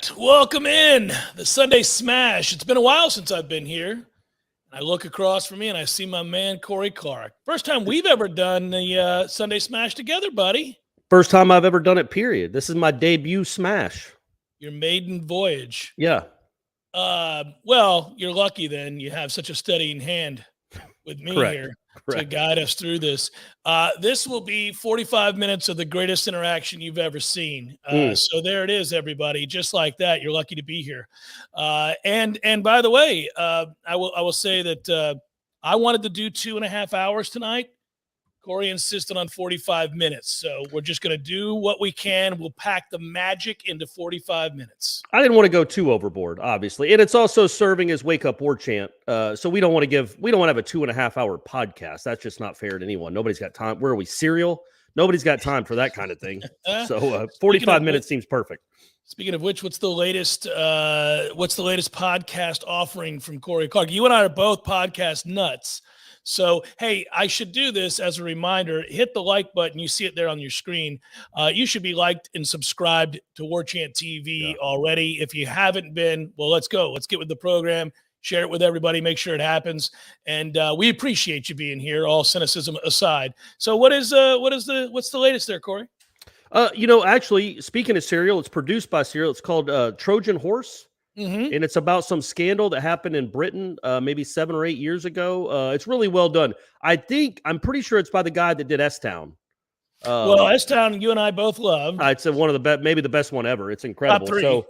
right, welcome in the Sunday Smash. It's been a while since I've been here. I look across from me and I see my man Corey Clark. First time we've ever done the Sunday Smash together, buddy. First time I've ever done it, period. This is my debut Smash. Your maiden voyage. Yeah. Well, you're lucky then. You have such a steadying hand with me here to guide us through this. This will be 45 minutes of the greatest interaction you've ever seen. So there it is, everybody. Just like that, you're lucky to be here. And by the way, I will say that I wanted to do 2.5 hours tonight. Corey insisted on 45 minutes. So we're just going to do what we can. We'll pack the magic into 45 minutes. I didn't want to go too overboard, obviously. And it's also serving as Wake Up Warchant. So we don't want to have a 2.5 hour podcast. That's just not fair to anyone. Nobody's got time. Where are we, Serial? Nobody's got time for that kind of thing. So 45 minutes seems perfect. Speaking of which, what's the latest podcast offering from Corey Clark? You and I are both podcast nuts. So, hey, I should do this as a reminder. Hit the like button. You see it there on your screen. You should be liked and subscribed to Warchant TV already. If you haven't been, well, let's go. Let's get with the program. Share it with everybody. Make sure it happens. And we appreciate you being here, all cynicism aside. So what's the latest there, Corey? Actually, speaking of Serial, it's produced by Serial. It's called Trojan Horse. Mm-hmm. And it's about some scandal that happened in Britain maybe 7 or 8 years ago. It's really well done. I'm pretty sure it's by the guy that did S-Town. Well, S-Town, you and I both love. It's one of the best, maybe the best one ever. It's incredible. So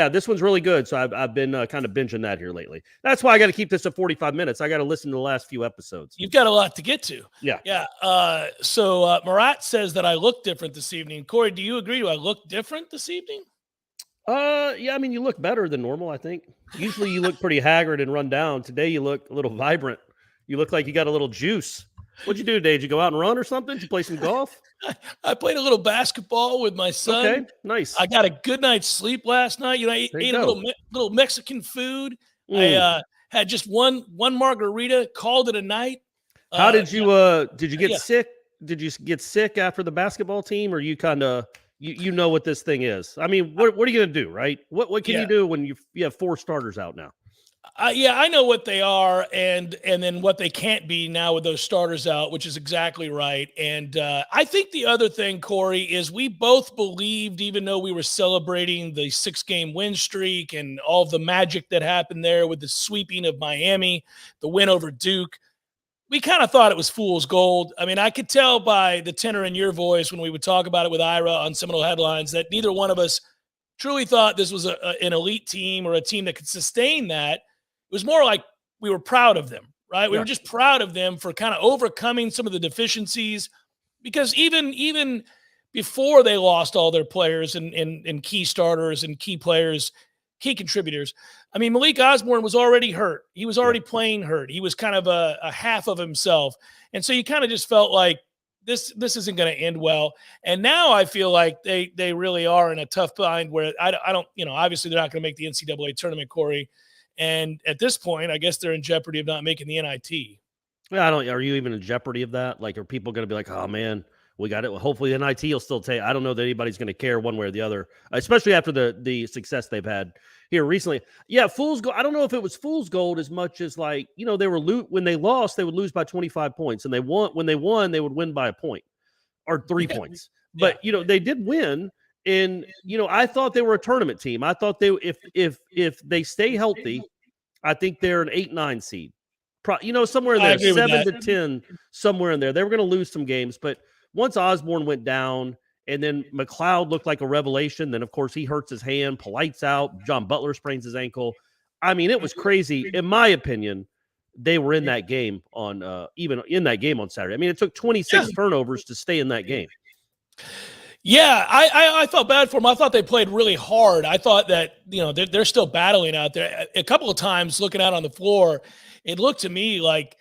this one's really good. So I've been kind of binging that here lately. That's why I got to keep this at 45 minutes. I got to listen to the last few episodes. You've got a lot to get to. Yeah. So Marat says that I look different this evening. Corey, do you agree? Do I look different this evening? Yeah, I mean, you look better than normal, I think. Usually you look pretty haggard and run down. Today you look a little vibrant. You look like you got a little juice. What'd you do today? Did you go out and run or something? Did you play some golf? I played a little basketball with my son. Okay, nice. I got a good night's sleep last night. You know, I ate a little Mexican food. I had just one margarita, called it a night. How did you get sick? Did you get sick after the basketball team, or you kind of you know what this thing is? I mean, what are you going to do, right? What can you do when you have 4 starters out now? I know what they are and then what they can't be now with those starters out, which is exactly right. And I think the other thing, Corey, is we both believed, even though we were celebrating the 6-game win streak and all of the magic that happened there with the sweeping of Miami, the win over Duke, we kind of thought it was fool's gold. I mean, I could tell by the tenor in your voice when we would talk about it with Ira on Seminole Headlines that neither one of us truly thought this was an elite team or a team that could sustain that. It was more like we were proud of them, right? We were just proud of them for kind of overcoming some of the deficiencies, because even before they lost all their players and key starters and key players, key contributors, I mean, Malik Osborne was already hurt. He was already playing hurt. He was kind of a half of himself. And so you kind of just felt like this isn't going to end well. And now I feel like they really are in a tough bind where I don't, obviously they're not going to make the NCAA tournament, Corey. And at this point, I guess they're in jeopardy of not making the NIT. Yeah, are you even in jeopardy of that? Like, are people going to be like, oh man, we got it? Well, hopefully the NIT will still take. I don't know that anybody's going to care one way or the other, especially after the success they've had here recently. Yeah, fool's gold. I don't know if it was fool's gold as much as like, they were when they lost, they would lose by 25 points, and when they won, they would win by a point or 3 points. But they did win. And, I thought they were a tournament team. I thought if they stay healthy, I think they're an 8-9 seed. Somewhere in there, 7 to 10, somewhere in there. They were going to lose some games. But once Osborne went down and then McLeod looked like a revelation, then, of course, he hurts his hand, Polite's out, John Butler sprains his ankle. I mean, it was crazy. In my opinion, they were in that game even in that game on Saturday. I mean, it took 26 turnovers to stay in that game. Yeah, I felt bad for them. I thought they played really hard. I thought that, they're still battling out there. A couple of times looking out on the floor, it looked to me like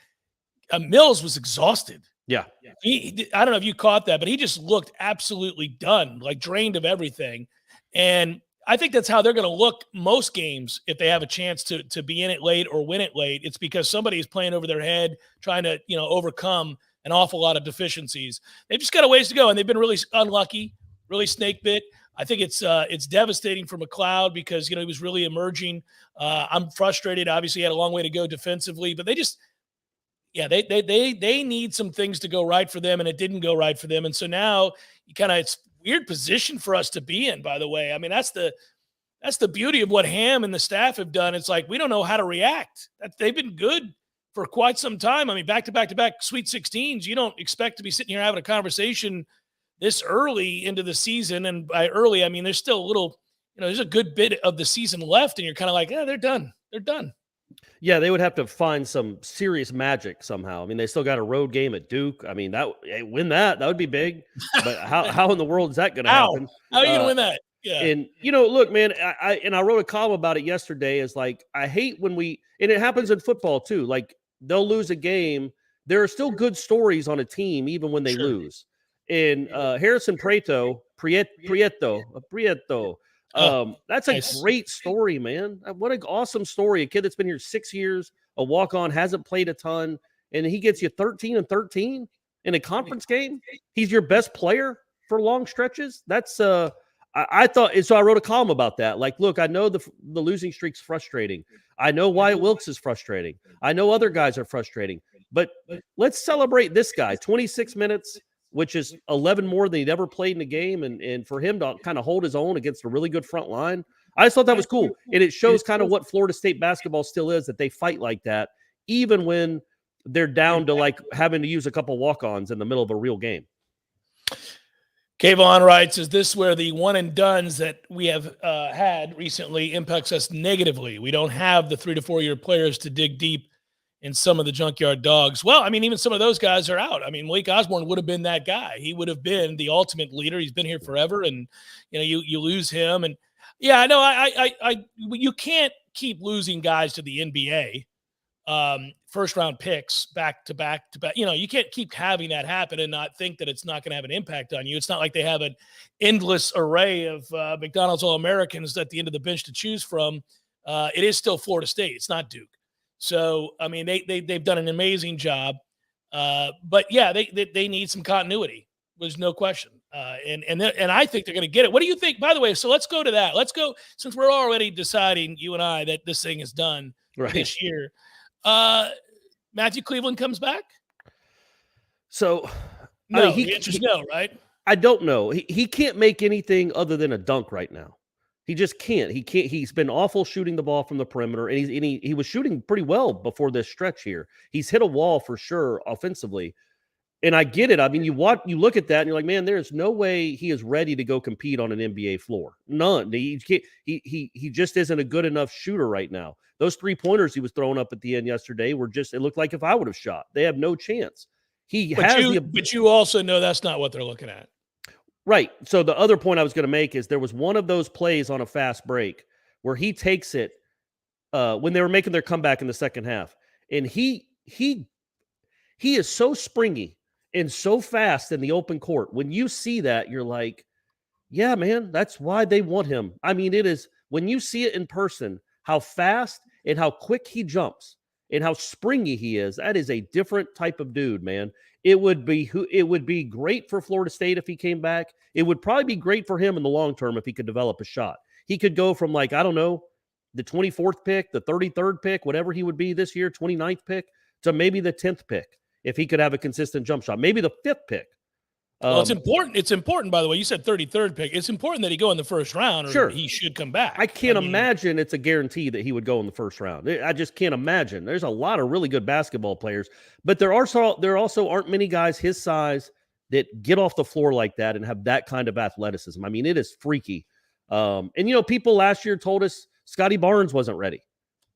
Mills was exhausted. Yeah. I don't know if you caught that, but he just looked absolutely done, like drained of everything. And I think that's how they're going to look most games if they have a chance to be in it late or win it late. It's because somebody's playing over their head, trying to, overcome an awful lot of deficiencies. They've just got a ways to go, and they've been really unlucky, really snake bit. I think it's devastating for McLeod because, he was really emerging. I'm frustrated. Obviously, he had a long way to go defensively, but they need some things to go right for them, and it didn't go right for them. And so now it's a weird position for us to be in, by the way. I mean, that's the beauty of what Ham and the staff have done. It's like we don't know how to react. They've been good for quite some time. I mean, back-to-back Sweet 16s, you don't expect to be sitting here having a conversation this early into the season. And by early, I mean, there's still a little, there's a good bit of the season left, and you're kind of like, yeah, they're done. They're done. Yeah, they would have to find some serious magic somehow. I mean, they still got a road game at Duke. I mean, win that would be big. But how in the world is that going to happen? How are you going to win that? Yeah. And, look, man, I wrote a column about it yesterday. Is like, I hate when and it happens in football too. Like, they'll lose a game. There are still good stories on a team, even when they lose. And Harrison Prieto, that's a great story, man. What an awesome story. A kid that's been here 6 years, a walk-on, hasn't played a ton, and he gets you 13 and 13 in a conference game. He's your best player for long stretches. That's I thought, so I wrote a column about that. Like, look, I know the losing streak's frustrating. I know Wyatt Wilkes is frustrating. I know other guys are frustrating. But let's celebrate this guy. 26 minutes, which is 11 more than he'd ever played in a game. And for him to kind of hold his own against a really good front line, I just thought that was cool. And it shows kind of what Florida State basketball still is, that they fight like that, even when they're down to like having to use a couple walk-ons in the middle of a real game. Kayvon writes, is this where the one and dones that we have had recently impacts us negatively? We don't have the 3 to 4 year players to dig deep in some of the junkyard dogs. Well, I mean, even some of those guys are out. I mean, Malik Osborne would have been that guy. He would have been the ultimate leader. He's been here forever, and you lose him. And yeah, I know you can't keep losing guys to the NBA. First round picks back to back. You can't keep having that happen and not think that it's not going to have an impact on you. It's not like they have an endless array of McDonald's All-Americans at the end of the bench to choose from. It is still Florida State. It's not Duke. So, I mean, they've done an amazing job. But yeah, they need some continuity. There's no question. And I think they're going to get it. What do you think, by the way? So let's go to that. Let's go, since we're already deciding, you and I, that this thing is done this year. Matthew Cleveland comes back? So no, the answer's no, right? I don't know. He can't make anything other than a dunk right now. He just can't. He can't. He's been awful shooting the ball from the perimeter, and he was shooting pretty well before this stretch here. He's hit a wall for sure offensively, and I get it. I mean, you look at that, and you're like, man, there's no way he is ready to go compete on an NBA floor. None. He can't. He just isn't a good enough shooter right now. Those 3-pointers he was throwing up at the end yesterday were just, it looked like if I would have shot. They have no chance. But you also know that's not what they're looking at. Right. So the other point I was going to make is there was one of those plays on a fast break where he takes it when they were making their comeback in the second half. And he is so springy and so fast in the open court. When you see that, you're like, yeah, man, that's why they want him. I mean, it is, when you see it in person, how fast and how quick he jumps and how springy he is, that is a different type of dude, man. It would be great for Florida State if he came back. It would probably be great for him in the long term if he could develop a shot. He could go from, like, I don't know, the 24th pick, the 33rd pick, whatever he would be this year, 29th pick, to maybe the 10th pick if he could have a consistent jump shot, maybe the 5th pick. Well, it's important. It's important, by the way. You said 33rd pick. It's important that he go in the first round, or sure, he should come back. I can't imagine it's a guarantee that he would go in the first round. I just can't imagine. There's a lot of really good basketball players, but there also aren't many guys his size that get off the floor like that and have that kind of athleticism. I mean, it is freaky. And people last year told us Scotty Barnes wasn't ready.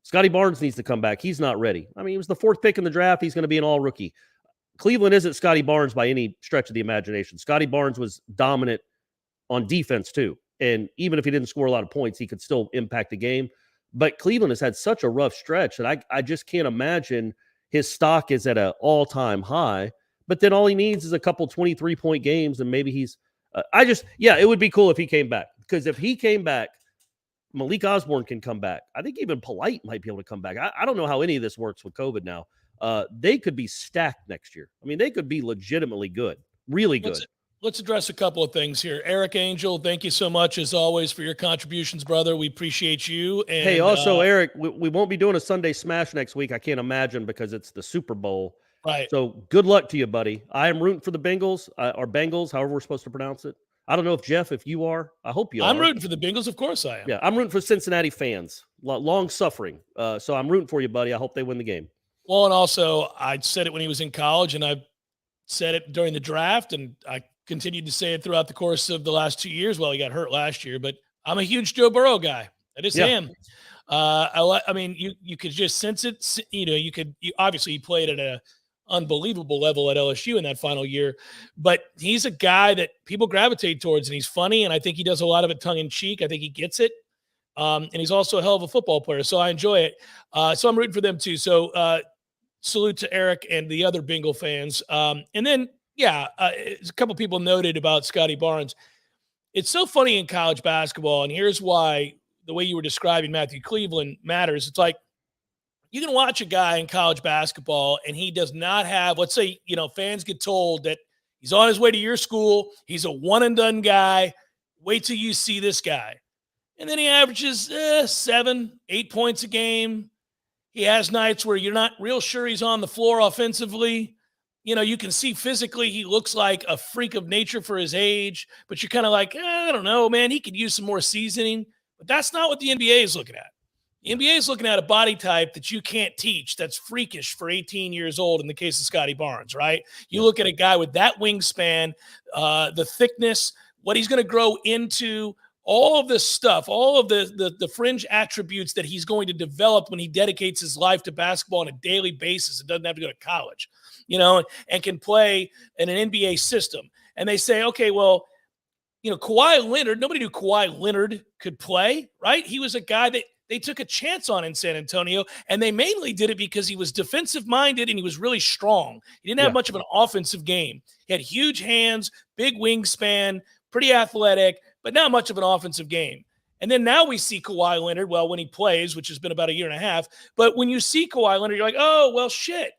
Scotty Barnes needs to come back. He's not ready. I mean, he was the 4th pick in the draft. He's going to be an all-rookie. Cleveland isn't Scotty Barnes by any stretch of the imagination. Scotty Barnes was dominant on defense too. And even if he didn't score a lot of points, he could still impact the game. But Cleveland has had such a rough stretch that I just can't imagine his stock is at an all-time high. But then all he needs is a couple 23-point games, and maybe he's it would be cool if he came back. Because if he came back, Malik Osborne can come back. I think even Polite might be able to come back. I don't know how any of this works with COVID now. They could be stacked next year. I mean, they could be legitimately good, really good. let's address a couple of things here. Eric Angel, thank you so much as always for your contributions, brother. We appreciate you. And hey, also Eric, we won't be doing a Sunday Smash next week. I can't imagine because it's the Super Bowl. right. So good luck to you, buddy. I am rooting for the Bengals or Bengals, however we're supposed to pronounce it. I don't know if Jeff, if you are. I hope you are. I'm rooting for the Bengals. Of course I am. Yeah, I'm rooting for Cincinnati fans. Long suffering. So I'm rooting for you, buddy. I hope they win the game. Well, and also I said it when he was in college, and I said it during the draft, and I continued to say it throughout the course of the last 2 years. Well, he got hurt last year, but I'm a huge Joe Burrow guy. I just am. I mean, you could just sense it. You know, obviously he played at an unbelievable level at LSU in that final year, but he's a guy that people gravitate towards, and he's funny, and I think he does a lot of it tongue in cheek. I think he gets it. And he's also a hell of a football player, so I enjoy it. So I'm rooting for them too. So salute to Eric and the other Bengal fans. And then, a couple people noted about Scotty Barnes. It's so funny in college basketball, and here's why the way you were describing Matthew Cleveland matters. It's like you can watch a guy in college basketball, and he does not have, let's say, fans get told that he's on his way to your school. He's a one-and-done guy. Wait till you see this guy. And then he averages 7, 8 points a game. He has nights where you're not real sure he's on the floor offensively. You can see physically he looks like a freak of nature for his age, but you're kind of like, I don't know, man, he could use some more seasoning. But that's not what the NBA is looking at. The NBA is looking at a body type that you can't teach, that's freakish for 18 years old in the case of Scotty Barnes, right? You look at a guy with that wingspan, the thickness, what he's going to grow into, all of this stuff, all of the fringe attributes that he's going to develop when he dedicates his life to basketball on a daily basis and doesn't have to go to college, and can play in an NBA system. And they say, okay, well, Kawhi Leonard, nobody knew Kawhi Leonard could play, right? He was a guy that they took a chance on in San Antonio, and they mainly did it because he was defensive-minded and he was really strong. He didn't have much of an offensive game. He had huge hands, big wingspan, pretty athletic, but not much of an offensive game. And then now we see Kawhi Leonard, well, when he plays, which has been about a year and a half, but when you see Kawhi Leonard, you're like, oh, well, shit.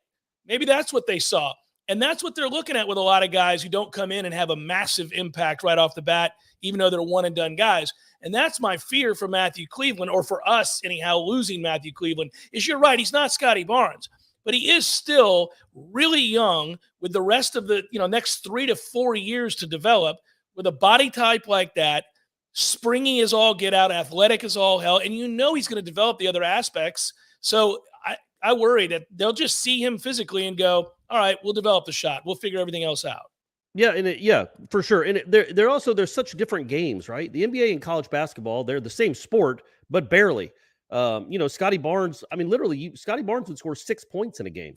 Maybe that's what they saw. And that's what they're looking at with a lot of guys who don't come in and have a massive impact right off the bat, even though they're one-and-done guys. And that's my fear for Matthew Cleveland, or for us anyhow, losing Matthew Cleveland, is you're right, he's not Scotty Barnes, but he is still really young with the rest of the next 3 to 4 years to develop. With a body type like that, springy as all get out, athletic as all hell, and he's going to develop the other aspects. So I worry that they'll just see him physically and go, all right, we'll develop the shot. We'll figure everything else out. Yeah, for sure. And there's such different games, right? The NBA and college basketball, they're the same sport, but barely. Scotty Barnes, literally, Scotty Barnes would score 6 points in a game,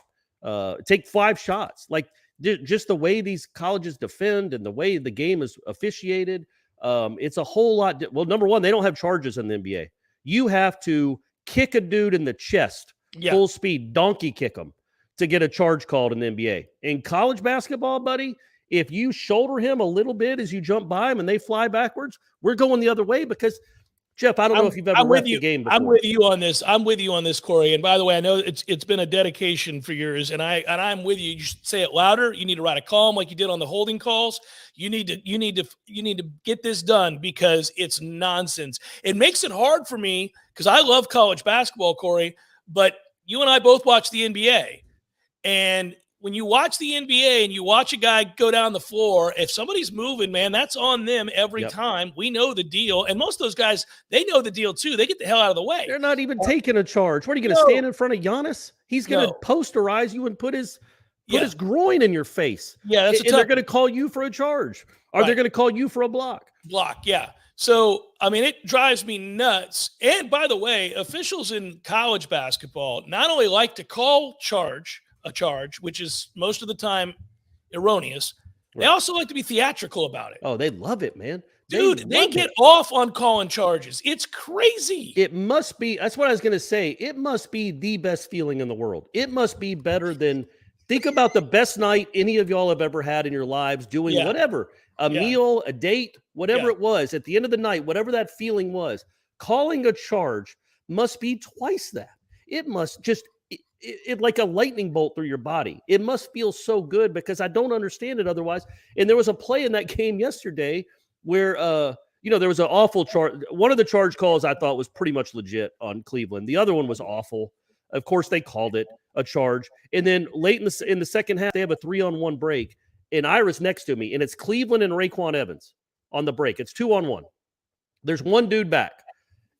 take 5 shots. Like, just the way these colleges defend and the way the game is officiated, it's a whole lot. Well, number one, they don't have charges in the NBA. You have to kick a dude in the chest, full speed, donkey kick him to get a charge called in the NBA. In college basketball, buddy, if you shoulder him a little bit as you jump by him and they fly backwards, we're going the other way because – Jeff, I don't know if you've ever read the game before. I'm with you on this. Corey. And by the way, I know it's been a dedication for yours, and I'm with you. You should say it louder. You need to write a column like you did on the holding calls. You need to get this done because it's nonsense. It makes it hard for me because I love college basketball, Corey, but you and I both watch the NBA. And when you watch the NBA and you watch a guy go down the floor, if somebody's moving, man, that's on them every time. We know the deal. And most of those guys, they know the deal too. They get the hell out of the way. They're not even taking a charge. What are you going to stand in front of Giannis? He's going to posterize you and put his groin in your face. Yeah, that's they're going to call you for a charge. Or they're going to call you for a block. Yeah. So, it drives me nuts. And by the way, officials in college basketball not only like to call a charge, which is most of the time erroneous. They also like to be theatrical about it. Oh, they love it, man. Dude, they get off on calling charges. It's crazy. It must be. That's what I was going to say. It must be the best feeling in the world. It must be better than – think about the best night any of y'all have ever had in your lives doing whatever, a meal, a date, whatever it was. At the end of the night, whatever that feeling was, calling a charge must be twice that. It must just – it like a lightning bolt through your body. It must feel so good because I don't understand it otherwise. And there was a play in that game yesterday where there was an awful charge. One of the charge calls I thought was pretty much legit on Cleveland. The other one was awful. Of course, they called it a charge. And then late in the second half, they have a 3-on-1 break. And Ira's next to me, and it's Cleveland and Raekwon Evans on the break. It's 2-on-1. There's one dude back.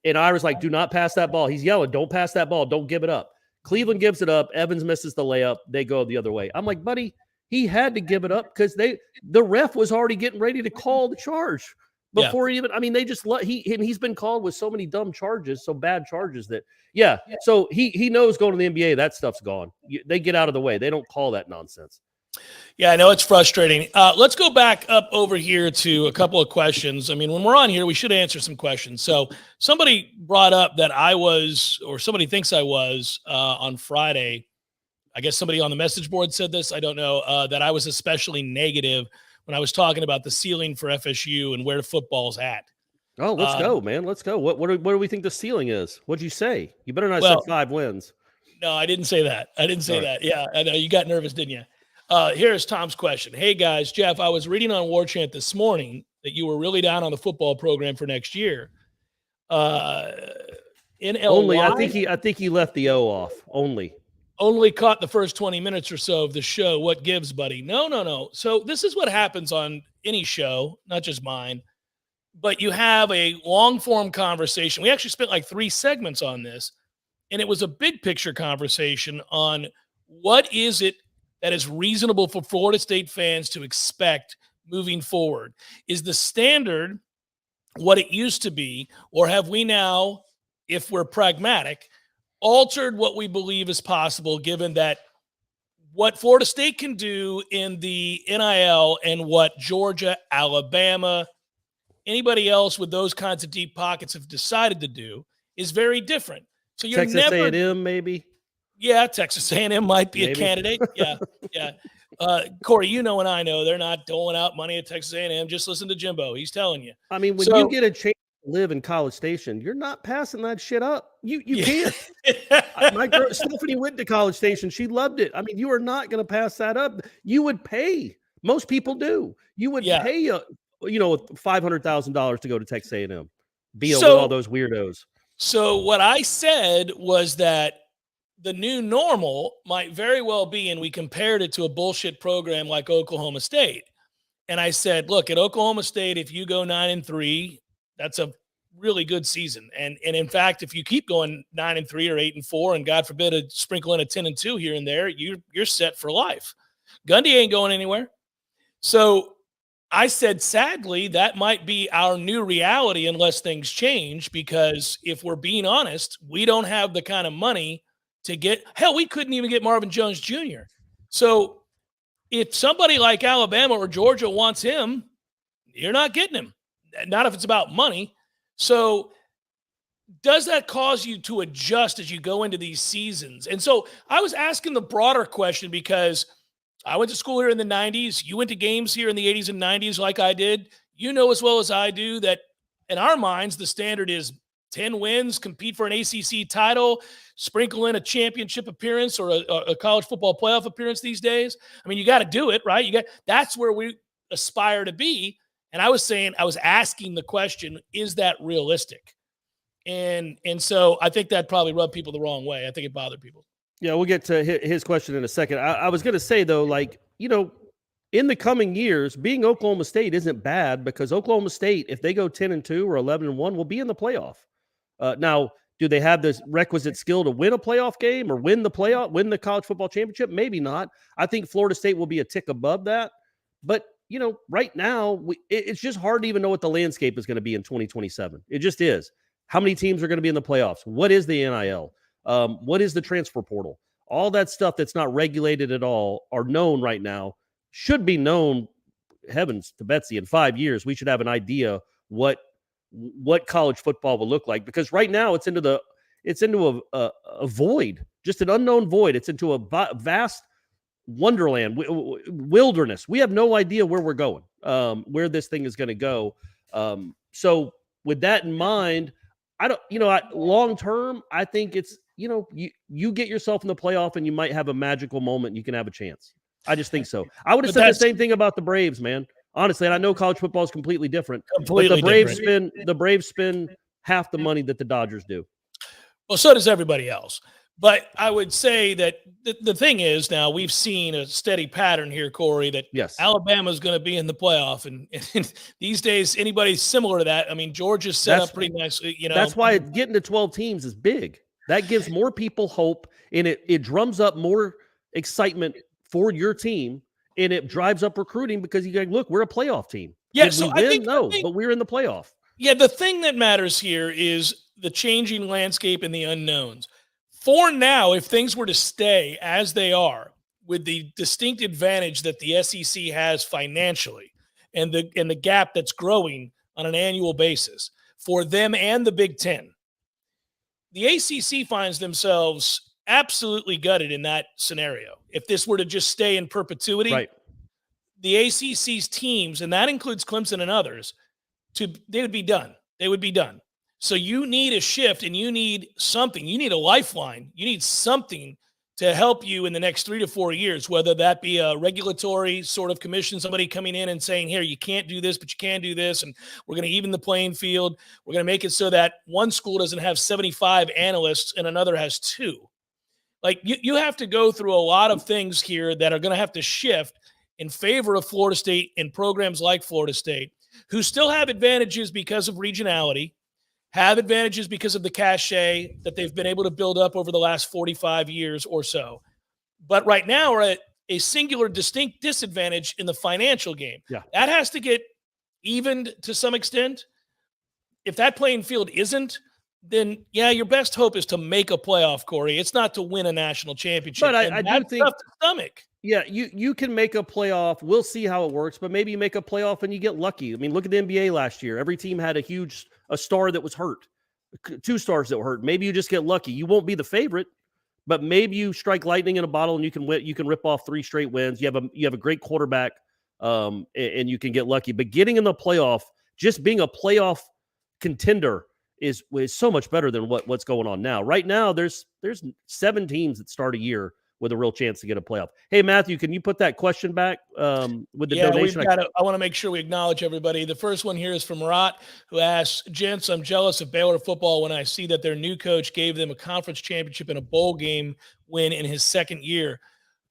And Ira's like, do not pass that ball. He's yelling, don't pass that ball. Don't give it up. Cleveland gives it up. Evans misses the layup. They go the other way. I'm like, buddy, he had to give it up because the ref was already getting ready to call the charge before they just he's been called with so many dumb charges, so bad charges that, so he knows going to the NBA, that stuff's gone. They get out of the way. They don't call that nonsense. Yeah, I know it's frustrating. Let's go back up over here to a couple of questions. I mean, when we're on here, we should answer some questions. So somebody brought up that somebody thinks I was on Friday. I guess somebody on the message board said this. I don't know, that I was especially negative when I was talking about the ceiling for FSU and where football's at. Oh, let's go, man. Let's go. What do we think the ceiling is? What'd you say? You better not say 5 wins. No, I didn't say that. That. Yeah, I know. You got nervous, didn't you? Here's Tom's question. Hey, guys, Jeff, I was reading on Warchant this morning that you were really down on the football program for next year. Only, I think he left the O off. Only caught the first 20 minutes or so of the show. What gives, buddy? No. So this is what happens on any show, not just mine, but you have a long-form conversation. We actually spent like 3 segments on this, and it was a big-picture conversation on what is it that is reasonable for Florida State fans to expect moving forward. Is the standard what it used to be, or have we now, if we're pragmatic, altered what we believe is possible given that what Florida State can do in the NIL and what Georgia, Alabama, anybody else with those kinds of deep pockets have decided to do is very different. So you're Texas A&M maybe? Yeah, Texas A&M might be a candidate. Yeah. Corey, and I know they're not doling out money at Texas A&M. Just listen to Jimbo. He's telling you. I mean, when you get a chance to live in College Station, you're not passing that shit up. You can't. My girl, Stephanie went to College Station. She loved it. I mean, you are not going to pass that up. You would pay. Most people do. You would pay, $500,000 to go to Texas A&M. With all those weirdos. So what I said was that the new normal might very well be, and we compared it to a bullshit program like Oklahoma State. And I said, look, at Oklahoma State, if you go 9-3, that's a really good season. And in fact, if you keep going 9-3 or 8-4, and God forbid a sprinkle in a 10-2 here and there, you're set for life. Gundy ain't going anywhere. So I said, sadly, that might be our new reality unless things change, because if we're being honest, we don't have the kind of money to get – hell, we couldn't even get Marvin Jones Jr. So if somebody like Alabama or Georgia wants him, you're not getting him, not if it's about money. So does that cause you to adjust as you go into these seasons? And so I was asking the broader question because I went to school here in the 90s. You went to games here in the 80s and 90s like I did. You know as well as I do that in our minds, the standard is 10 wins, compete for an ACC title, sprinkle in a championship appearance or a college football playoff appearance these days. I mean, you got to do it, right? That's where we aspire to be. And I was asking the question, is that realistic? And so I think that probably rubbed people the wrong way. I think it bothered people. Yeah, we'll get to his question in a second. I was going to say, though, in the coming years, being Oklahoma State isn't bad, because Oklahoma State, if they go 10-2 or 11-1, will be in the playoff. Now, do they have this requisite skill to win a playoff game or win the college football championship? Maybe not. I think Florida State will be a tick above that. But, right now, it's just hard to even know what the landscape is going to be in 2027. It just is. How many teams are going to be in the playoffs? What is the NIL? What is the transfer portal? All that stuff that's not regulated at all are known right now, should be known, heavens to Betsy, in 5 years. We should have an idea what college football will look like, because right now it's into a void, just an unknown void. It's into a vast wonderland, wilderness. We have no idea where we're going, where this thing is going to go. So with that in mind, I don't, long term, I think it's, you get yourself in the playoff and you might have a magical moment and you can have a chance. I just think so. I would have said the same thing about the Braves, man. Honestly, and I know college football is completely different, but the Braves spend half the money that the Dodgers do. Well, so does everybody else. But I would say that the thing is, now we've seen a steady pattern here, Corey, that yes, Alabama's going to be in the playoff. And these days, anybody similar to that, I mean, Georgia's set up pretty nicely. That's why getting to 12 teams is big. That gives more people hope, and it drums up more excitement for your team, and it drives up recruiting because you go, look, we're a playoff team. Yeah, Did we win? No, but we're in the playoff. Yeah, the thing that matters here is the changing landscape and the unknowns. For now, if things were to stay as they are, with the distinct advantage that the SEC has financially and the gap that's growing on an annual basis for them and the Big Ten, the ACC finds themselves absolutely gutted in that scenario. If this were to just stay in perpetuity, right, the ACC's teams, and that includes Clemson and others, they would be done. They would be done. So you need a shift, and you need something. You need a lifeline. You need something to help you in the next 3 to 4 years, whether that be a regulatory sort of commission, somebody coming in and saying, here, you can't do this, but you can do this, and we're going to even the playing field. We're going to make it so that one school doesn't have 75 analysts and another has 2. Like, you have to go through a lot of things here that are going to have to shift in favor of Florida State and programs like Florida State, who still have advantages because of regionality, have advantages because of the cachet that they've been able to build up over the last 45 years or so. But right now are at a singular distinct disadvantage in the financial game. Yeah. That has to get evened to some extent. If that playing field isn't, then your best hope is to make a playoff, Corey. It's not to win a national championship. But I do think tough to stomach. Yeah, you can make a playoff. We'll see how it works, but maybe you make a playoff and you get lucky. I mean, look at the NBA last year. Every team had a star that was hurt, 2 stars that were hurt. Maybe you just get lucky. You won't be the favorite, but maybe you strike lightning in a bottle and you can win. You can rip off 3 straight wins. You have a great quarterback, and you can get lucky. But getting in the playoff, just being a playoff contender is so much better than what's going on now. Right now, there's 7 teams that start a year with a real chance to get a playoff. Hey, Matthew, can you put that question back with the donation? I want to make sure we acknowledge everybody. The first one here is from Murat, who asks, gents, I'm jealous of Baylor football when I see that their new coach gave them a conference championship and a bowl game win in his second year.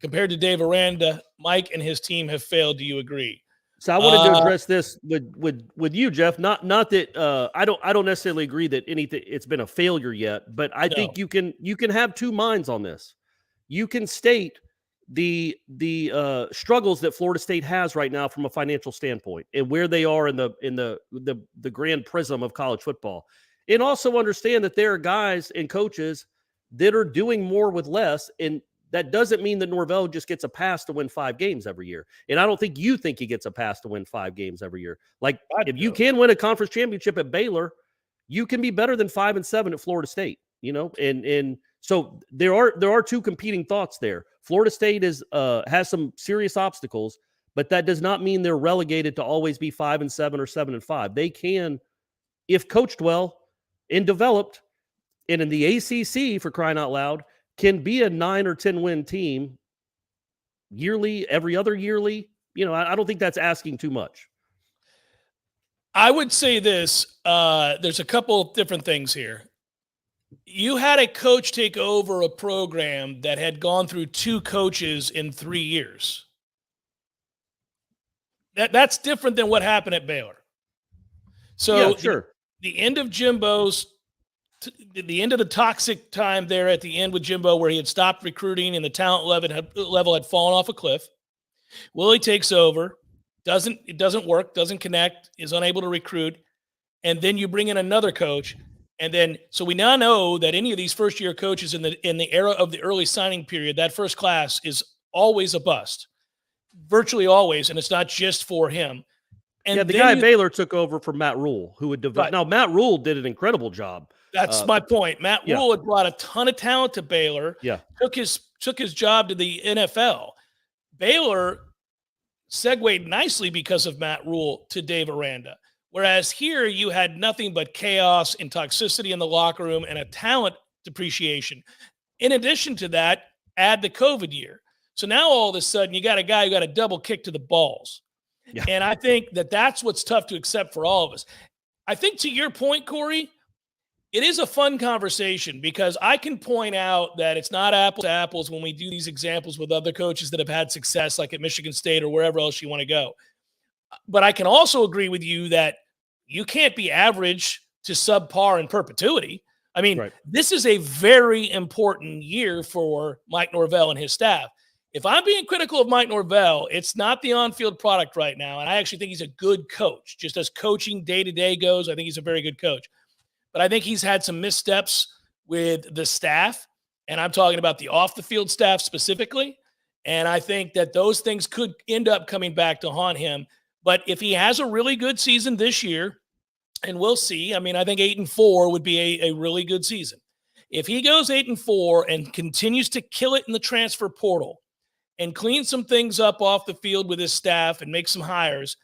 Compared to Dave Aranda, Mike and his team have failed. Do you agree? So I wanted to address this with you, Jeff. Not that I don't necessarily agree that it's been a failure yet, but I think you can have 2 minds on this. You can state the struggles that Florida State has right now from a financial standpoint and where they are in the grand prism of college football, and also understand that there are guys and coaches that are doing more with less, and that doesn't mean that Norvell just gets a pass to win 5 games every year. And I don't think you think he gets a pass to win 5 games every year. Like, if you can win a conference championship at Baylor, you can be better than 5-7 at Florida State, and so there are 2 competing thoughts there. Florida State has some serious obstacles, but that does not mean they're relegated to always be 5-7 or 7-5. They can, if coached well and developed, and in the ACC, for crying out loud, can be a 9 or 10 win team yearly, every other yearly. I don't think that's asking too much. I would say this. There's a couple different things here. You had a coach take over a program that had gone through 2 coaches in 3 years. That's different than what happened at Baylor. So yeah, sure. The end of Jimbo's, the end of the toxic time there at the end with Jimbo, where he had stopped recruiting and the talent level had fallen off a cliff. Willie takes over, it doesn't work, doesn't connect, is unable to recruit, and then you bring in another coach. And then, so we now know that any of these first-year coaches in the era of the early signing period, that first class is always a bust, virtually always, and it's not just for him. And the guy at Baylor took over from Matt Rule, who would develop. Right. Now, Matt Rule did an incredible job. That's my point. Matt Rule had brought a ton of talent to Baylor. Yeah, took his job to the NFL. Baylor segued nicely because of Matt Rule to Dave Aranda. Whereas here you had nothing but chaos and toxicity in the locker room and a talent depreciation. In addition to that, add the COVID year. So now all of a sudden you got a guy who got a double kick to the balls. Yeah. And I think that that's what's tough to accept for all of us. I think to your point, Corey, it is a fun conversation because I can point out that it's not apples to apples when we do these examples with other coaches that have had success, like at Michigan State or wherever else you want to go. But I can also agree with you that you can't be average to subpar in perpetuity. I mean, This is a very important year for Mike Norvell and his staff. If I'm being critical of Mike Norvell, it's not the on-field product right now. And I actually think he's a good coach. Just as coaching day-to-day goes, I think he's a very good coach. But I think he's had some missteps with the staff, and I'm talking about the off-the-field staff specifically. And I think that those things could end up coming back to haunt him. But if he has a really good season this year, and we'll see, I mean, I think 8-4 would be a really good season. If he goes 8-4 and continues to kill it in the transfer portal and clean some things up off the field with his staff and make some hires,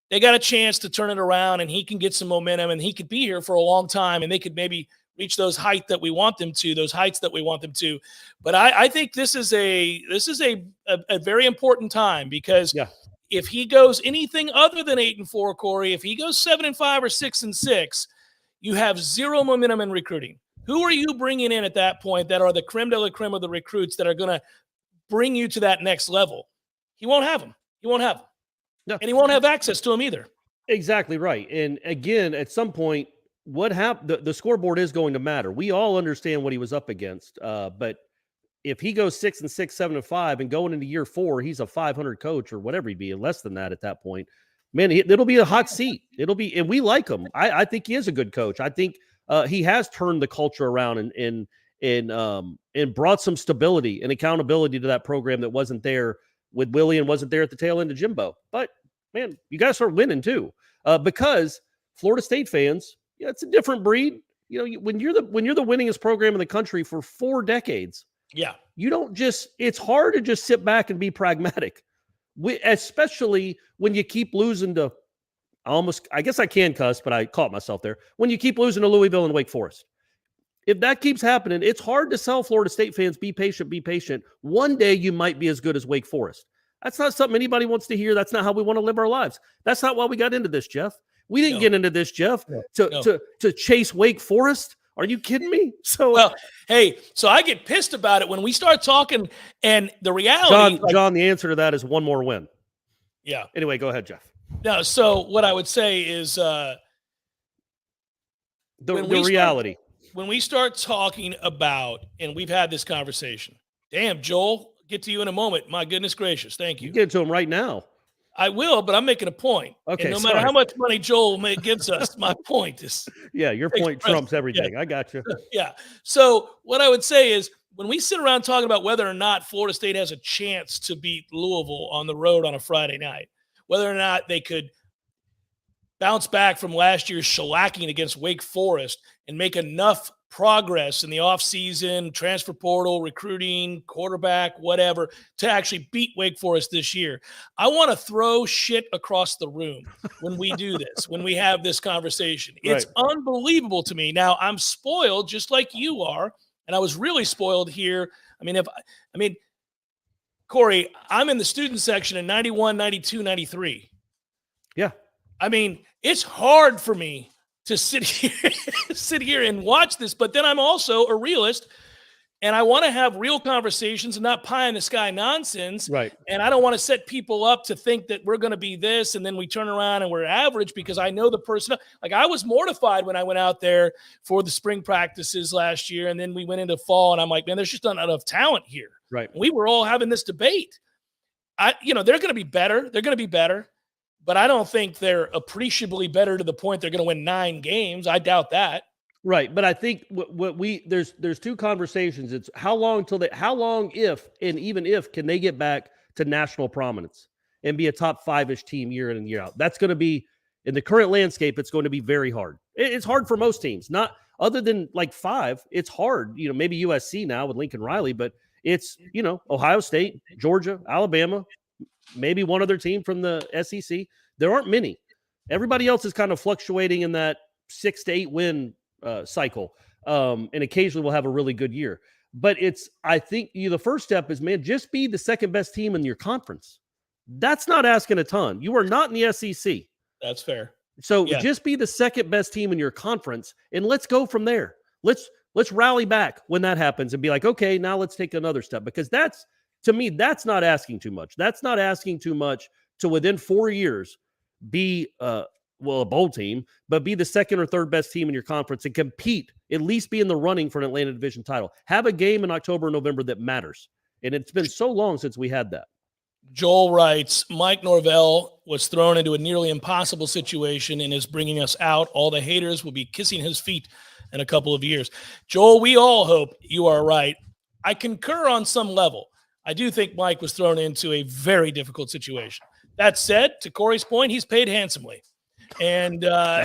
they got a chance to turn it around, and he can get some momentum, and he could be here for a long time, and they could maybe reach those heights that we want them to. But I think this is a very important time because if he goes anything other than 8-4, Corey, if he goes 7-5 or 6-6, you have zero momentum in recruiting. Who are you bringing in at that point that are the creme de la creme of the recruits that are going to bring you to that next level? He won't have them. No. And he won't have access to them either. Exactly right. And again, at some point, what happened? The scoreboard is going to matter. We all understand what he was up against. But if he goes 6-6, 7-5, and going into year 4, he's a 500 coach or whatever he'd be, less than that at that point. Man, it'll be a hot seat. And we like him. I think he is a good coach. I think he has turned the culture around and brought some stability and accountability to that program that wasn't there with Willie and wasn't there at the tail end of Jimbo. But man, you got to start winning too, because Florida State fans, it's a different breed. When you're the winningest program in the country for 4 decades, you don't it's hard to just sit back and be pragmatic, especially when you keep losing to I guess I can cuss, but I caught myself there. When you keep losing to Louisville and Wake Forest. If that keeps happening, it's hard to sell Florida State fans, be patient. One day you might be as good as Wake Forest. That's not something anybody wants to hear. That's not how we want to live our lives. That's not why we got into this, Jeff. We didn't get into this, Jeff, to chase Wake Forest. Are you kidding me? So I get pissed about it when we start talking, and the reality, John, the answer to that is one more win. Yeah. Anyway, go ahead, Jeff. No, so what I would say is the reality. When we start talking about, and we've had this conversation, damn, Joel, get to you in a moment. My goodness gracious. Thank you. Get to him right now. I will, but I'm making a point. Okay. And no matter how much money Joel gives us, my point is. Yeah, your point trumps everything. I got you. Yeah. So what I would say is when we sit around talking about whether or not Florida State has a chance to beat Louisville on the road on a Friday night, whether or not they could bounce back from last year's shellacking against Wake Forest and make enough progress in the offseason, transfer portal, recruiting, quarterback, whatever, to actually beat Wake Forest this year. I want to throw shit across the room when we do this, when we have this conversation. It's unbelievable to me. Now, I'm spoiled just like you are, and I was really spoiled here. Corey, I'm in the student section in 91, 92, 93. Yeah. I mean, it's hard for me to sit here and watch this, but then I'm also a realist, and I want to have real conversations and not pie in the sky nonsense. Right. And I don't want to set people up to think that we're going to be this, and then we turn around and we're average because I know the person. Like, I was mortified when I went out there for the spring practices last year, and then we went into fall, and I'm like, man, there's just not enough talent here. Right. We were all having this debate. They're going to be better. They're going to be better. But I don't think they're appreciably better to the point they're going to win 9 games. I doubt that. Right, but I think there's 2 conversations. It's how long if and even if can they get back to national prominence and be a top 5-ish team year in and year out. That's going to be, in the current landscape, it's going to be very hard. It's hard for most teams, not other than like 5. It's hard, maybe USC now with Lincoln Riley, but it's Ohio State, Georgia, Alabama, maybe one other team from the SEC. There aren't many. Everybody else is kind of fluctuating in that 6 to 8 win cycle. And occasionally we'll have a really good year. But I think the first step is, man, just be the second best team in your conference. That's not asking a ton. You are not in the SEC. That's fair. So just be the second best team in your conference, and let's go from there. Let's rally back when that happens and be like, okay, now let's take another step, because to me, that's not asking too much. That's not asking too much to within 4 years be a bowl team, but be the second or third best team in your conference and compete, at least be in the running for an Atlantic Division title. Have a game in October and November that matters. And it's been so long since we had that. Joel writes, Mike Norvell was thrown into a nearly impossible situation and is bringing us out. All the haters will be kissing his feet in a couple of years. Joel, we all hope you are right. I concur on some level. I do think Mike was thrown into a very difficult situation. That said, to Corey's point, he's paid handsomely, and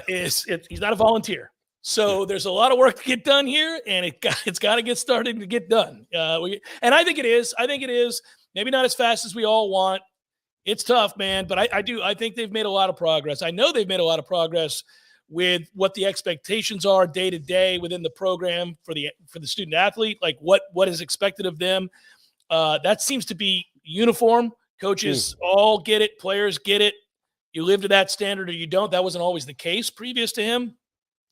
he's not a volunteer. So there's a lot of work to get done here, and it's got to get started to get done. And I think it is. Maybe not as fast as we all want. It's tough, man, but I think they've made a lot of progress. I know they've made a lot of progress with what the expectations are day to day within the program for the student athlete, like what is expected of them. That seems to be uniform. Coaches all get it. Players get it. You live to that standard or you don't. That wasn't always the case previous to him.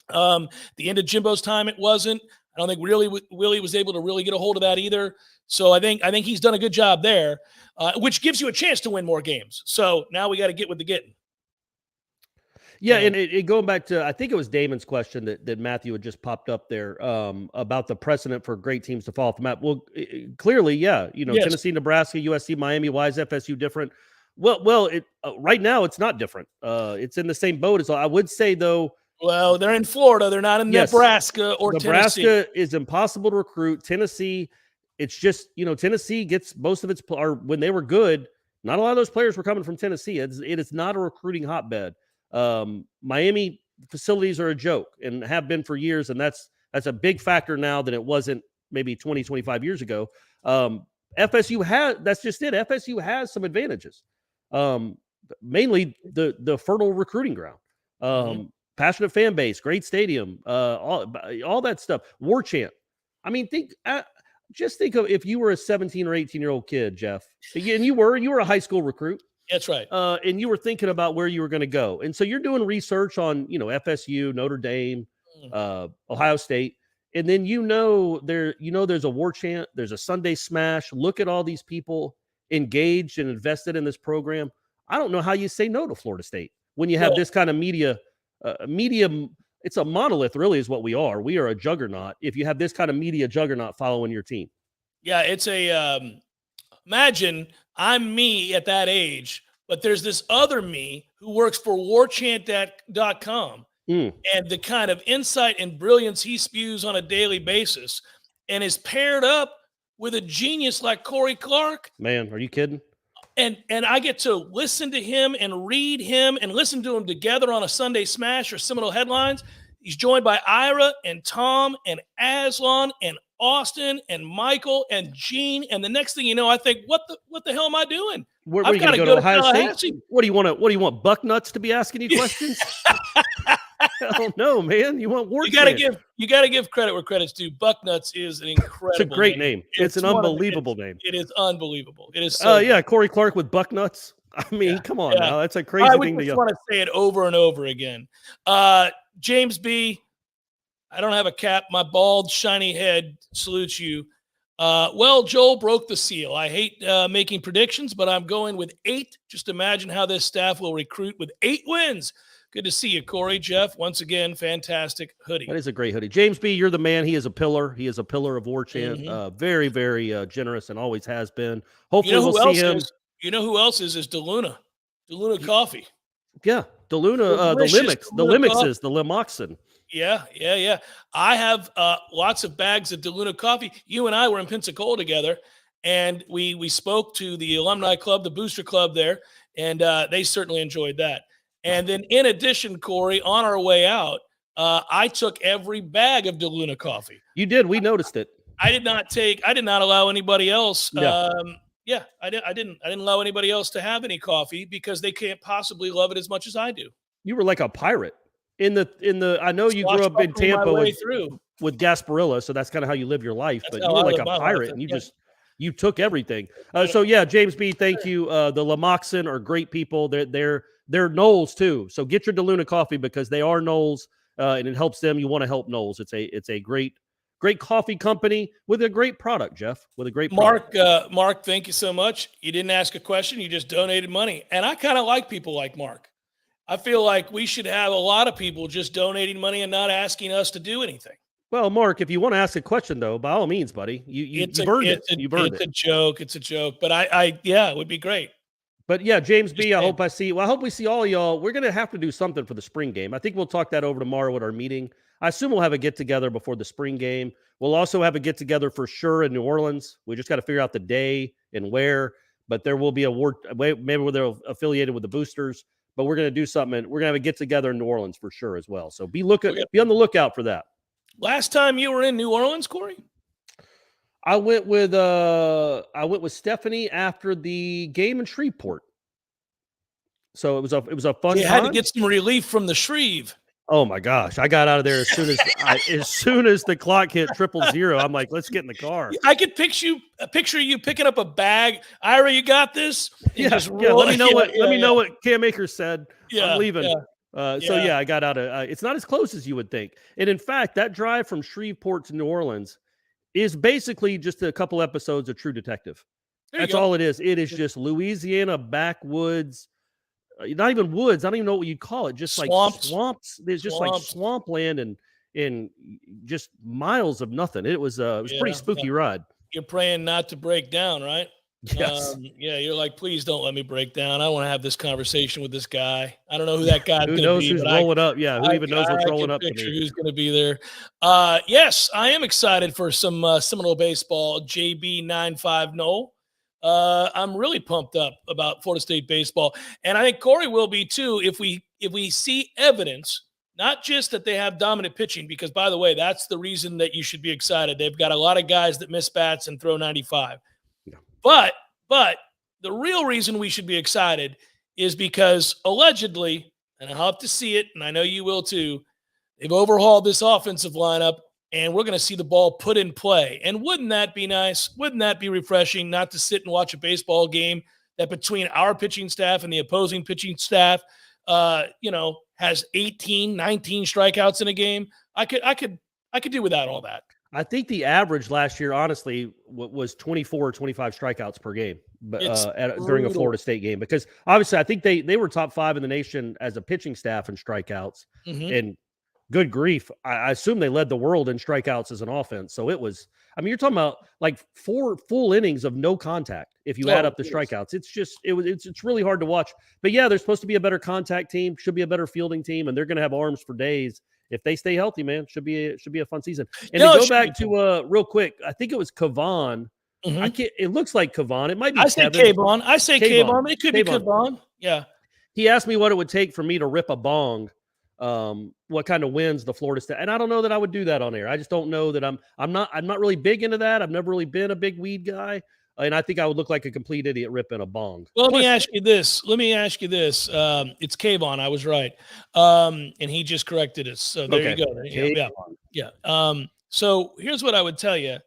The end of Jimbo's time, it wasn't. I don't think Willie was able to really get a hold of that either. So I think he's done a good job there, which gives you a chance to win more games. So now we got to get with the getting. Yeah, and going back to, I think it was Damon's question that Matthew had just popped up there about the precedent for great teams to fall off the map. Well, clearly, yeah, yes. Tennessee, Nebraska, USC, Miami. Why is FSU different? Well, right now it's not different. It's in the same boat as I would say, though. Well, they're in Florida. They're not in Nebraska or Tennessee. Nebraska is impossible to recruit. Tennessee, it's just, Tennessee gets most of its, or when they were good, not a lot of those players were coming from Tennessee. It is not a recruiting hotbed. Miami facilities are a joke and have been for years, and that's a big factor now than it wasn't maybe 20, 25 years ago. FSU that's just it. FSU has some advantages. Mainly the fertile recruiting ground. Passionate fan base, great stadium, all that stuff. Warchant. I mean, just think of if you were a 17 or 18-year-old kid, Jeff, and you were a high school recruit. That's right. And you were thinking about where you were going to go. And so you're doing research on, FSU, Notre Dame, Ohio State. And then there's a Warchant, there's a Sunday Smash. Look at all these people engaged and invested in this program. I don't know how you say no to Florida State when you have this kind of media. It's a monolith, really, is what we are. We are a juggernaut if you have this kind of media juggernaut following your team. Yeah, it's imagine I'm me at that age, but there's this other me who works for warchant.com and the kind of insight and brilliance he spews on a daily basis and is paired up with a genius like Corey Clark. Man, are you kidding? And I get to listen to him and read him and listen to him together on a Sunday Smash or Seminole Headlines. He's joined by Ira and Tom and Aslan and Austin and Michael and Gene. And the next thing you know, I think, what the hell am I doing? Where are you going to go to Ohio State? What do you want Bucknuts to be asking you questions? I don't know, man. You want Warchant. You gotta give credit where credit's due. Bucknuts is an incredible. It's a great name. It's an unbelievable name. It is unbelievable. It is. So yeah, Corey Clark with Bucknuts. I mean, come on now. That's a crazy thing to. I just want to say it over and over again. James B. I don't have a cap. My bald, shiny head salutes you. Well, Joel broke the seal. I hate making predictions, but I'm going with 8. Just imagine how this staff will recruit with 8 wins. Good to see you, Corey. Jeff, once again, fantastic hoodie. That is a great hoodie. James B., you're the man. He is a pillar. He is a pillar of Warchant. Very, very generous and always has been. Hopefully we'll see him. You know who else is DeLuna. DeLuna Coffee. Yeah, DeLuna, the Limixes, the Limoxin. Yeah. I have lots of bags of DeLuna Coffee. You and I were in Pensacola together, and we spoke to the alumni club, the booster club there, and they certainly enjoyed that. And then in addition, Corey, on our way out, I took every bag of DeLuna coffee. You did. We noticed it. I did not allow anybody else. I didn't allow anybody else to have any coffee because they can't possibly love it as much as I do. You were like a pirate in the. I know you grew up in Tampa with Gasparilla, so that's kind of how you live your life. But you were like a pirate, and you took everything. So yeah, James B, thank you. The Lamoxin are great people. They're Noles too. So get your DeLuna coffee because they are Noles, and it helps them. You want to help Noles. It's a great coffee company with a great product, Jeff. With a great product. Mark, thank you so much. You didn't ask a question. You just donated money, and I kind of like people like Mark. I feel like we should have a lot of people just donating money and not asking us to do anything. Well, Mark, if you want to ask a question, though, by all means, buddy, you burned it. You burned it. It's a joke. But yeah, it would be great. But yeah, James B, I hope we see all y'all. We're going to have to do something for the spring game. I think we'll talk that over tomorrow at our meeting. I assume we'll have a get-together before the spring game. We'll also have a get-together for sure in New Orleans. We just got to figure out the day and where. But there will be maybe they're affiliated with the boosters. But we're going to do something. We're going to have a get-together in New Orleans for sure as well. So be on the lookout for that. Last time you were in New Orleans, Corey? I went with Stephanie after the game in Shreveport. So it was a fun time. You had to get some relief from the Shreve. Oh my gosh. I got out of there as soon as the clock hit 000. I'm like, let's get in the car. I could picture you picking up a bag. Ira, you got this? Let me know what Cam Akers said. Yeah, I'm leaving. So I got out of it's not as close as you would think. And in fact, that drive from Shreveport to New Orleans is basically just a couple episodes of True Detective. That's all it is. It is just Louisiana backwoods. Not even woods. I don't even know what you'd call it. Just swamps. Like swamps. There's just like swampland and just miles of nothing. It was pretty spooky ride. You're praying not to break down, right? Yes. You're like, please don't let me break down. I want to have this conversation with this guy. I don't know who that guy's going to be. Who knows who's rolling up? Yeah, who even knows what's rolling up? Who's going to be there? Yes, I am excited for some Seminole baseball. JB95 Noel. I'm really pumped up about Florida State baseball, and I think Corey will be too if we see evidence, not just that they have dominant pitching, because by the way, that's the reason that you should be excited. They've got a lot of guys that miss bats and throw 95. Yeah. But the real reason we should be excited is because allegedly, and I'll have to see it, and I know you will too, they've overhauled this offensive lineup. And we're going to see the ball put in play. And wouldn't that be nice? Wouldn't that be refreshing not to sit and watch a baseball game that between our pitching staff and the opposing pitching staff, has 18, 19 strikeouts in a game? I could do without all that. I think the average last year, honestly, was 24 or 25 strikeouts per game during a Florida State game. Because obviously I think they were top 5 in the nation as a pitching staff in strikeouts. Mm-hmm. And good grief. I assume they led the world in strikeouts as an offense. So it was, you're talking about like 4 full innings of no contact. If you add up the strikeouts, it's really hard to watch, but yeah, they're supposed to be a better contact team, should be a better fielding team. And they're going to have arms for days. If they stay healthy, man, should be a fun season. And to go back to real quick, I think it was Kavon. Mm-hmm. It looks like Kavon. It might be. I say Kavon. But it could be Kavon. Yeah. He asked me what it would take for me to rip a bong. What kind of wins the Florida State, and I don't know that I would do that on air. I just don't know that I'm not really big into that. I've never really been a big weed guy, and I think I would look like a complete idiot ripping a bong. Well, let me ask you this. It's Kavon. I was right, and he just corrected us. So there you go. Yeah. So here's what I would tell you.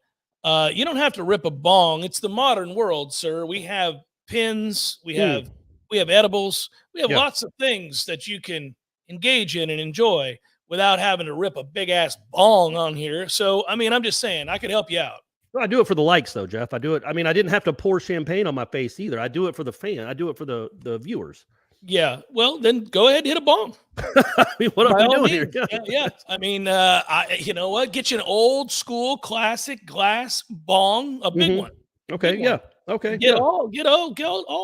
You don't have to rip a bong. It's the modern world, sir. We have pins. We have edibles. We have lots of things that you can engage in and enjoy without having to rip a big ass bong on here. So, I'm just saying I could help you out. Well, I do it for the likes though, Jeff. I do it. I didn't have to pour champagne on my face either. I do it for the fan. I do it for the viewers. Yeah. Well, then go ahead and hit a bong. What am I doing here? Yeah. You know what? Get you an old school classic glass bong, a big one. Okay. Big yeah. One. Okay. Get all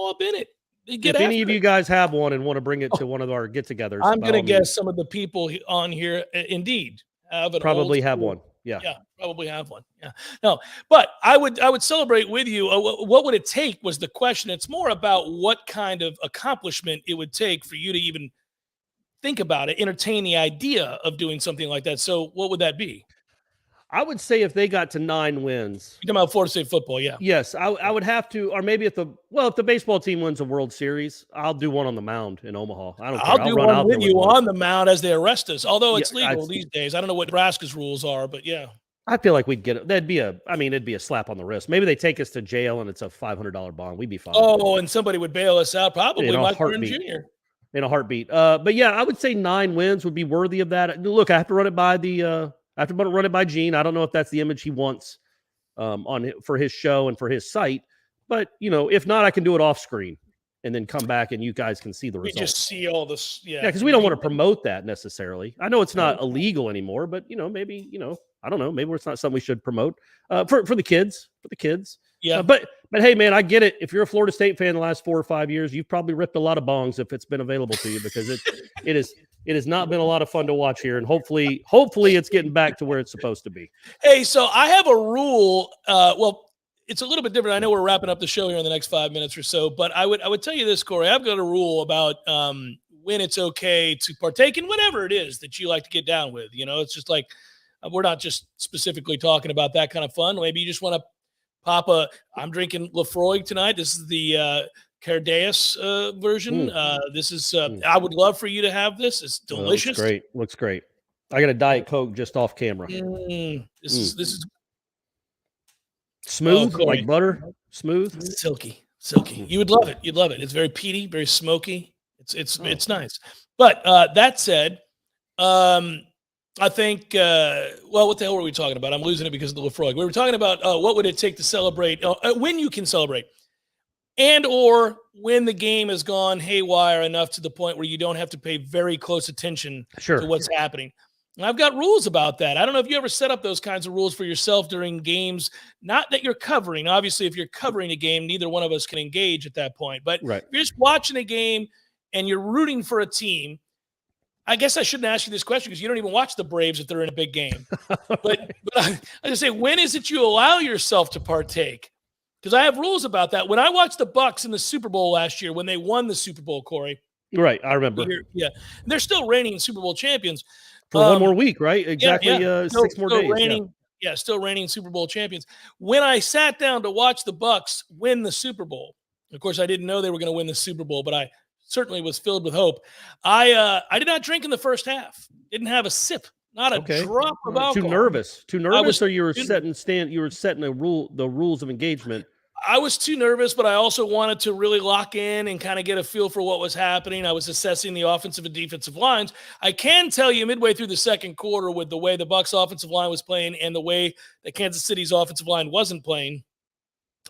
up in it. If any of you guys have one and want to bring it to one of our get-togethers, I'm going to guess some of the people on here indeed have probably have one. Yeah, probably have one. Yeah, no, but I would celebrate with you. What would it take was the question. It's more about what kind of accomplishment it would take for you to even think about it, entertain the idea of doing something like that. So, what would that be? I would say if they got to 9 wins. You're talking about Florida State football, yeah. Yes, I would have to, or maybe if the baseball team wins a World Series, I'll do one on the mound in Omaha. I don't care. I'll do one with you on the mound as they arrest us. Although it's legal these days. I don't know what Nebraska's rules are, but yeah. I feel like we'd get it. It'd be a slap on the wrist. Maybe they take us to jail and it's a $500 bond. We'd be fine. Oh, and somebody would bail us out. Probably Mike heartbeat. Jr. In a heartbeat. But yeah, I would say 9 wins would be worthy of that. Look, I have to run it by Gene. I don't know if that's the image he wants for his show and for his site. But, if not, I can do it off screen and then come back and you guys can see the results. We just see all this. Yeah, because we don't want to promote that necessarily. I know it's not illegal anymore, but, maybe, I don't know. Maybe it's not something we should promote for the kids. Yeah. But hey, man, I get it. If you're a Florida State fan the last 4 or 5 years, you've probably ripped a lot of bongs if it's been available to you, because it has not been a lot of fun to watch here. And hopefully it's getting back to where it's supposed to be. Hey, so I have a rule. Well, it's a little bit different. I know we're wrapping up the show here in the next 5 minutes or so, but I would tell you this, Corey. I've got a rule about when it's okay to partake in whatever it is that you like to get down with. It's just like, we're not just specifically talking about that kind of fun. Maybe you just want to pop I'm drinking Lefroy tonight. This is the Cardaeus version. This is, I would love for you to have this. It's delicious. Looks great. I got a Diet Coke just off camera. This is smooth, like butter, smooth, silky. You would love it. You'd love it. It's very peaty, very smoky. It's nice. But that said, I think, what the hell were we talking about? I'm losing it because of the Lefroy. We were talking about what would it take to celebrate, when you can celebrate, and or when the game has gone haywire enough to the point where you don't have to pay very close attention to what's happening. And I've got rules about that. I don't know if you ever set up those kinds of rules for yourself during games, not that you're covering. Obviously, if you're covering a game, neither one of us can engage at that point. But if you're just watching a game and you're rooting for a team, I guess I shouldn't ask you this question because you don't even watch the Braves if they're in a big game. But I just say, when is it you allow yourself to partake? Because I have rules about that. When I watched the Bucks in the Super Bowl last year, when they won the Super Bowl, Corey. Right, I remember. Yeah, they're still reigning Super Bowl champions. For one more week, right? Exactly 6 more days. Still reigning Super Bowl champions. When I sat down to watch the Bucks win the Super Bowl, of course, I didn't know they were going to win the Super Bowl, but I certainly was filled with hope. I did not drink in the first half. Didn't have a sip, not a drop of alcohol. Too nervous, or you were setting the rules of engagement. I was too nervous, but I also wanted to really lock in and kind of get a feel for what was happening. I was assessing the offensive and defensive lines. I can tell you midway through the second quarter, with the way the Bucs offensive line was playing and the way that Kansas City's offensive line wasn't playing,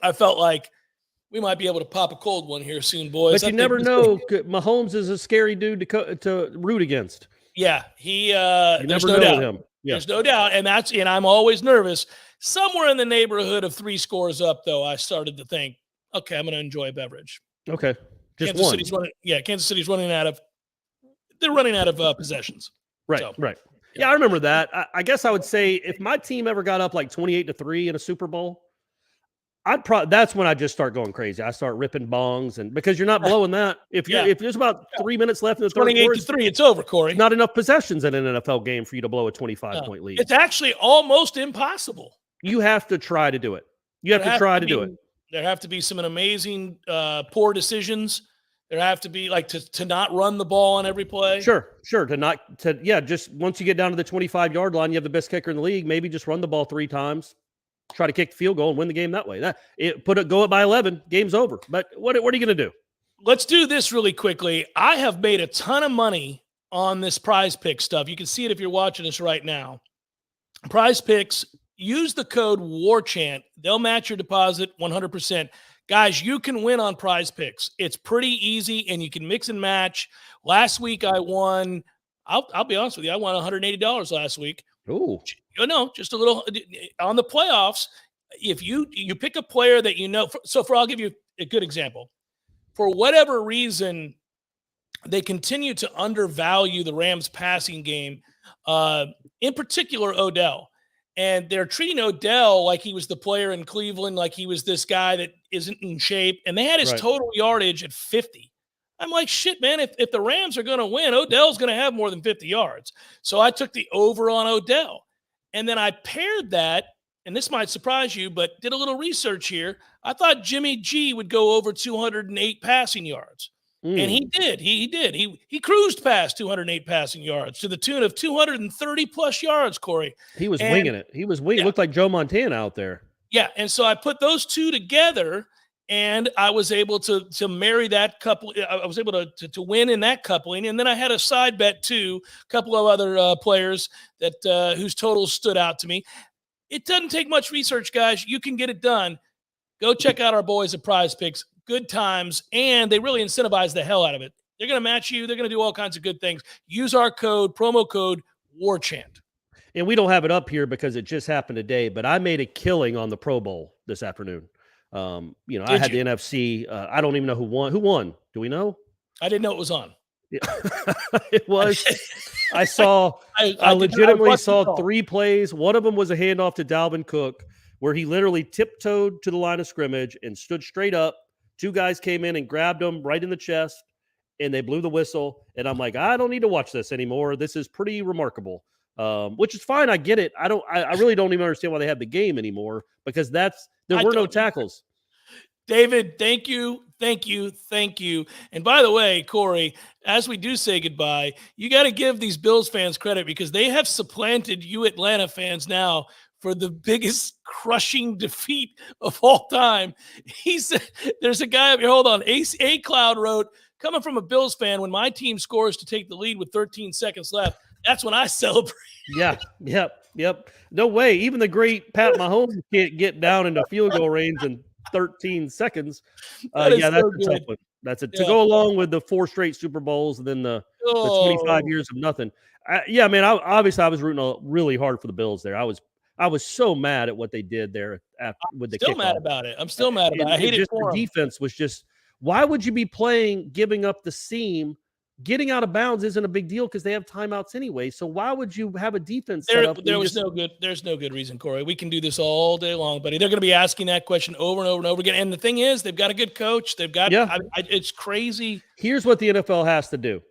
I felt like we might be able to pop a cold one here soon, boys. But you never know. Mahomes is a scary dude to root against. Yeah, there's no doubt. Him. Yeah. There's no doubt, and I'm always nervous. Somewhere in the neighborhood of 3 scores up, though, I started to think, okay, I'm going to enjoy a beverage. Okay, just Kansas City's Kansas City's running out of possessions. Right, right. Yeah, I remember that. I guess I would say if my team ever got up like 28-3 in a Super Bowl, that's when I just start going crazy. I start ripping bongs, and because you're not blowing that. If there's about 3 minutes left in the third quarter, 28-3, it's over, Corey. Not enough possessions in an NFL game for you to blow a 25-point lead. It's actually almost impossible. You have to try to do it. Do it. There have to be some amazing poor decisions. There have to be to not run the ball on every play. Sure. Just once you get down to the 25-yard line, you have the best kicker in the league. Maybe just run the ball 3 times. Try to kick the field goal and win the game that way. Go up by 11, game's over. But what are you going to do? Let's do this really quickly. I have made a ton of money on this Prize Picks stuff. You can see it if you're watching us right now. Prize Picks, use the code WARCHANT. They'll match your deposit 100%. Guys, you can win on Prize Picks. It's pretty easy, and you can mix and match. Last week I won, I'll be honest with you, I won $180 last week. Ooh. No, just a little on the playoffs. If you pick a player that I'll give you a good example. For whatever reason, they continue to undervalue the Rams passing game, in particular Odell. And they're treating Odell like he was the player in Cleveland, like he was this guy that isn't in shape. And they had his total yardage at 50. I'm like, shit, man, if the Rams are going to win, Odell's going to have more than 50 yards. So I took the over on Odell. And then I paired that, and this might surprise you, but did a little research here. I thought Jimmy G would go over 208 passing yards. And he did. He did. He cruised past 208 passing yards to the tune of 230 plus yards, Corey. He was winging it. He was winging. Yeah. Looked like Joe Montana out there. Yeah. And so I put those two together, and I was able to marry that couple. I was able to win in that coupling. And then I had a side bet too, a couple of other players that whose totals stood out to me. It doesn't take much research, guys. You can get it done. Go check out our boys at Prize Picks. Good times, and they really incentivize the hell out of it. They're going to match you. They're going to do all kinds of good things. Use our promo code Warchant. And we don't have it up here because it just happened today, but I made a killing on the Pro Bowl this afternoon. I had the NFC. I don't even know who won. Who won? Do we know? I didn't know it was on. Yeah. It was. I legitimately saw 3 plays. One of them was a handoff to Dalvin Cook where he literally tiptoed to the line of scrimmage and stood straight up. 2 guys came in and grabbed him right in the chest, and they blew the whistle. And I'm like, I don't need to watch this anymore. This is pretty remarkable, which is fine. I get it. I really don't even understand why they have the game anymore because there were no tackles. David, thank you. And by the way, Corey, as we do say goodbye, you got to give these Bills fans credit because they have supplanted you Atlanta fans now for the biggest crushing defeat of all time. He said, there's a guy up here, hold on. A Cloud wrote, coming from a Bills fan, when my team scores to take the lead with 13 seconds left, that's when I celebrate. Yeah. Yep. No way. Even the great Pat Mahomes can't get down into field goal range in 13 seconds. That's a tough one. That's it. To go along with the 4 straight Super Bowls and then the 25 years of nothing. I was rooting really hard for the Bills there. I was so mad at what they did there with the kickoff. I'm still mad about it. I hate it for the defense was just, why would you be giving up the seam? Getting out of bounds isn't a big deal because they have timeouts anyway. So why would you have a defense set up? There's no good reason, Corey. We can do this all day long, buddy. They're going to be asking that question over and over and over again. And the thing is, they've got a good coach. It's crazy. Here's what the NFL has to do.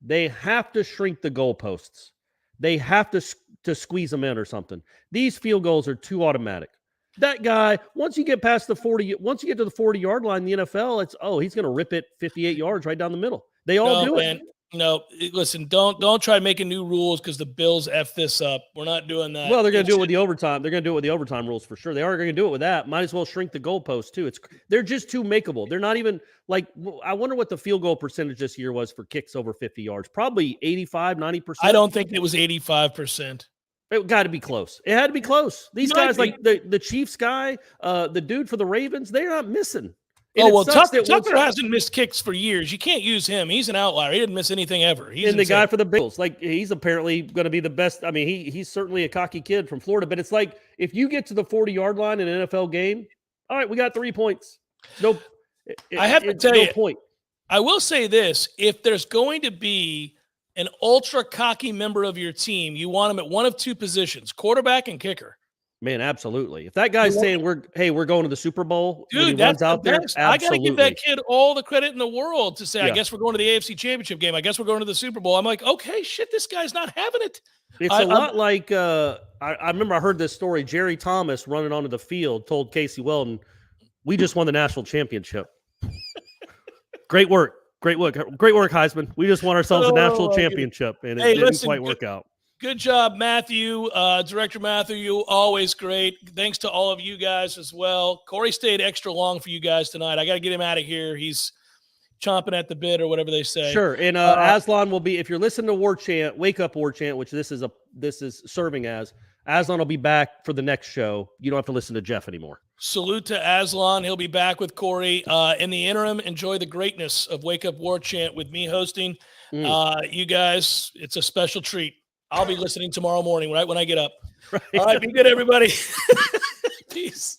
They have to shrink the goalposts. They have to squeeze them in or something. These field goals are too automatic. That guy, once you get to the 40-yard line in the NFL, he's going to rip it 58 yards right down the middle. They all do it. No, listen, don't try making new rules because the Bills F this up. We're not doing that. Well, they're going to do it with the overtime. They're going to do it with the overtime rules for sure. They are going to do it with that. Might as well shrink the goalpost too. They're just too makeable. They're not even like, I wonder what the field goal percentage this year was for kicks over 50 yards. Probably 85, 90%. I don't think it was 85%. It got to be close. It had to be close. These guys, like the Chiefs guy, the dude for the Ravens, they're not missing. And Tucker hasn't missed kicks for years. You can't use him. He's an outlier. He didn't miss anything ever. And the guy for the Bills, like he's apparently going to be the best. I mean, he's certainly a cocky kid from Florida, but it's like if you get to the 40-yard line in an NFL game, all right, we got 3 points. No, I have to tell you, point. I will say this: if there's going to be an ultra cocky member of your team, you want him at one of 2 positions: quarterback and kicker. Man, absolutely. If that guy's saying we're going to the Super Bowl, dude, that's out there. I got to give that kid all the credit in the world to say, I guess we're going to the AFC Championship game. I guess we're going to the Super Bowl. I'm like, okay, shit, this guy's not having it. It's a lot like I remember I heard this story. Jerry Thomas running onto the field told Casey Weldon, "We just won the national championship." Great work, Heisman. We just won ourselves a national championship, and it didn't quite work out. Good job, Matthew. Director Matthew, you always great. Thanks to all of you guys as well. Corey stayed extra long for you guys tonight. I got to get him out of here. He's chomping at the bit or whatever they say. Sure. And Aslan will be, if you're listening to Warchant, Wake Up Warchant, which this is serving as, Aslan will be back for the next show. You don't have to listen to Jeff anymore. Salute to Aslan. He'll be back with Corey. In the interim, enjoy the greatness of Wake Up Warchant with me hosting. You guys, it's a special treat. I'll be listening tomorrow morning, right when I get up. Right. All right, be good, everybody. Peace.